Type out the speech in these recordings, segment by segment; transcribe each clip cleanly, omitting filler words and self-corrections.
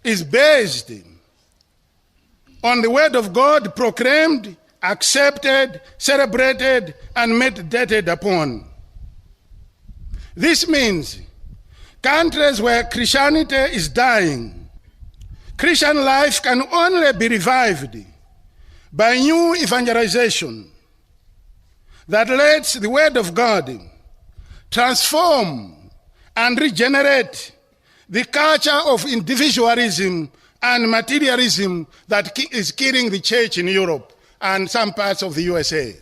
is based on the word of God proclaimed, accepted, celebrated, and meditated upon. This means countries where Christianity is dying, Christian life can only be revived by new evangelization that lets the word of God transform and regenerate the culture of individualism and materialism that is killing the church in Europe and some parts of the USA.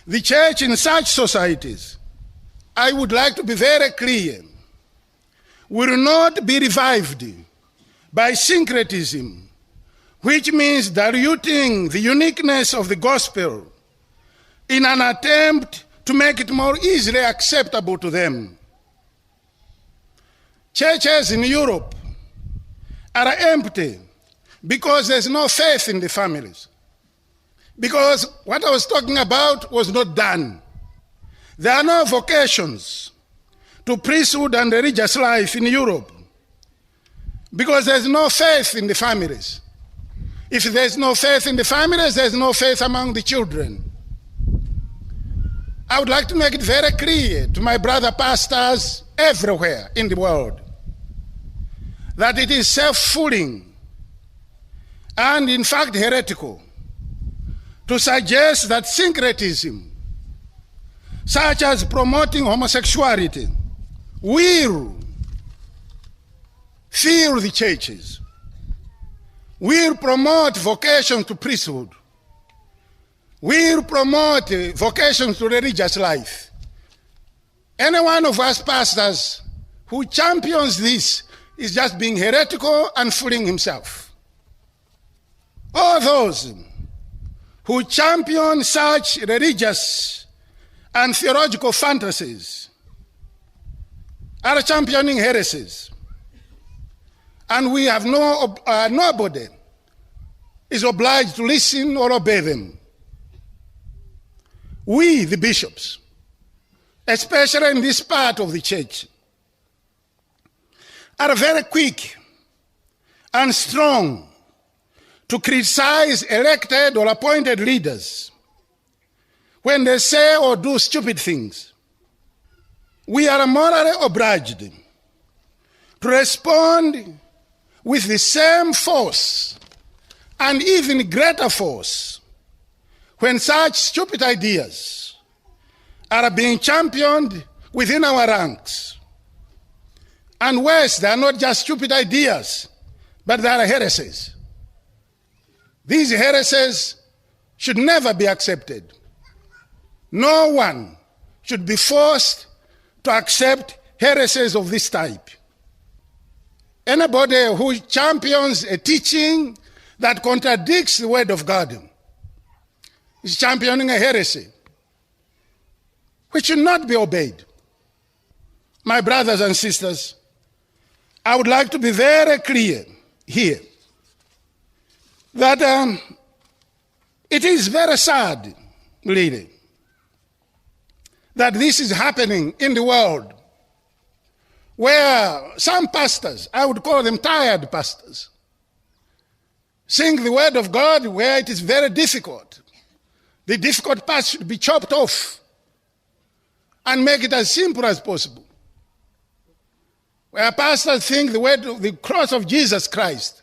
The church in such societies, I would like to be very clear, will not be revived by syncretism, which means diluting the uniqueness of the gospel in an attempt to make it more easily acceptable to them. Churches in Europe are empty because there's no faith in the families. Because what I was talking about was not done. There are no vocations to priesthood and religious life in Europe because there's no faith in the families. If there's no faith in the families, there's no faith among the children. I would like to make it very clear to my brother pastors everywhere in the world that it is self-fooling and in fact heretical to suggest that syncretism, such as promoting homosexuality, will fill the churches, will promote vocation to priesthood, will promote vocations to religious life. Any one of us pastors who champions this is just being heretical and fooling himself. All those who champion such religious and theological fantasies are championing heresies. And we have nobody is obliged to listen or obey them. We, the bishops, especially in this part of the church, are very quick and strong to criticize elected or appointed leaders when they say or do stupid things. We are morally obliged to respond with the same force and even greater force when such stupid ideas are being championed within our ranks. And worse, they are not just stupid ideas, but they are heresies. These heresies should never be accepted. No one should be forced to accept heresies of this type. Anybody who champions a teaching that contradicts the word of God is championing a heresy, which should not be obeyed. My brothers and sisters, I would like to be very clear here that it is very sad, really, that this is happening in the world where some pastors, I would call them tired pastors, sing the word of God where it is very difficult. The difficult parts should be chopped off and make it as simple as possible. Where pastors think the word of the cross of Jesus Christ,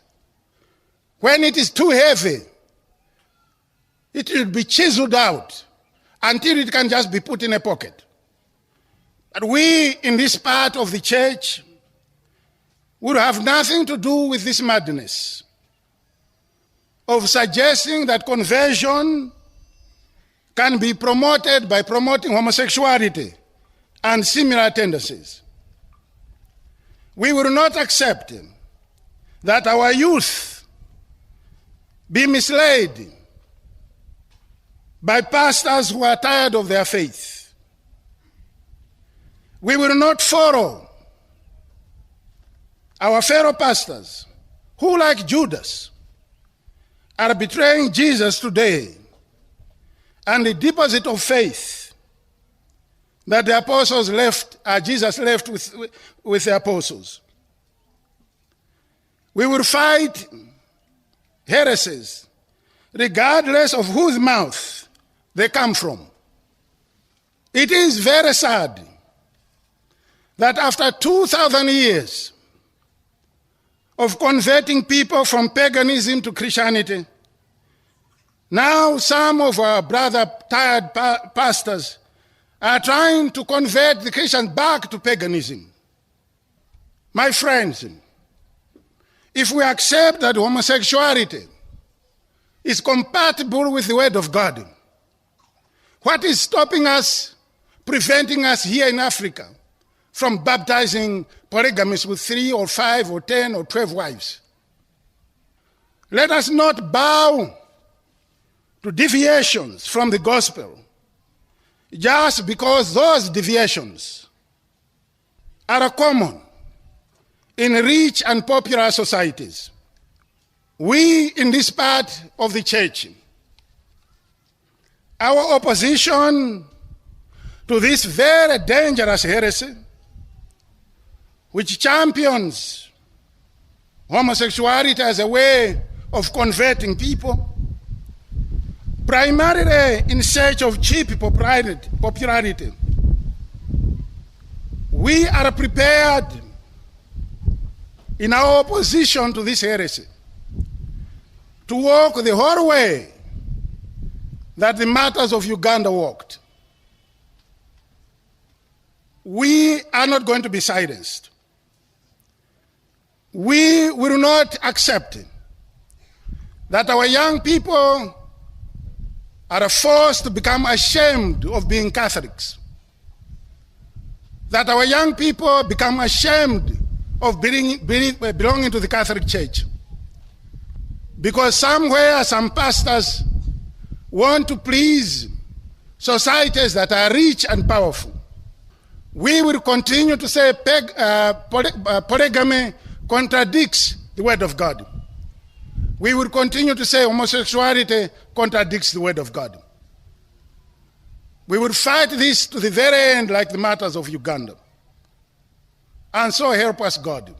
when it is too heavy, it should be chiseled out until it can just be put in a pocket. But we in this part of the church will have nothing to do with this madness of suggesting that conversion can be promoted by promoting homosexuality and similar tendencies. We will not accept that our youth be misled by pastors who are tired of their faith. We will not follow our fellow pastors who, like Judas, are betraying Jesus today and the deposit of faith that the apostles left, Jesus left with the apostles. We will fight heresies, regardless of whose mouth they come from. It is very sad that after 2,000 years of converting people from paganism to Christianity, now some of our tired pastors are trying to convert the Christians back to paganism. My friends, if we accept that homosexuality is compatible with the Word of God, what is stopping us, preventing us here in Africa from baptizing polygamists with 3 or 5 or 10 or 12 wives? Let us not bow to deviations from the gospel just because those deviations are common in rich and popular societies. We in this part of the church, our opposition to this very dangerous heresy, which champions homosexuality as a way of converting people, primarily in search of cheap popularity. We are prepared in our opposition to this heresy to walk the whole way that the martyrs of Uganda walked. We are not going to be silenced. We will not accept that our young people are forced to become ashamed of being Catholics, that our young people become ashamed of belonging to the Catholic Church, because somewhere some pastors want to please societies that are rich and powerful. We will continue to say polygamy contradicts the Word of God. We will continue to say homosexuality contradicts the Word of God. We will fight this to the very end like the martyrs of Uganda. And so help us God.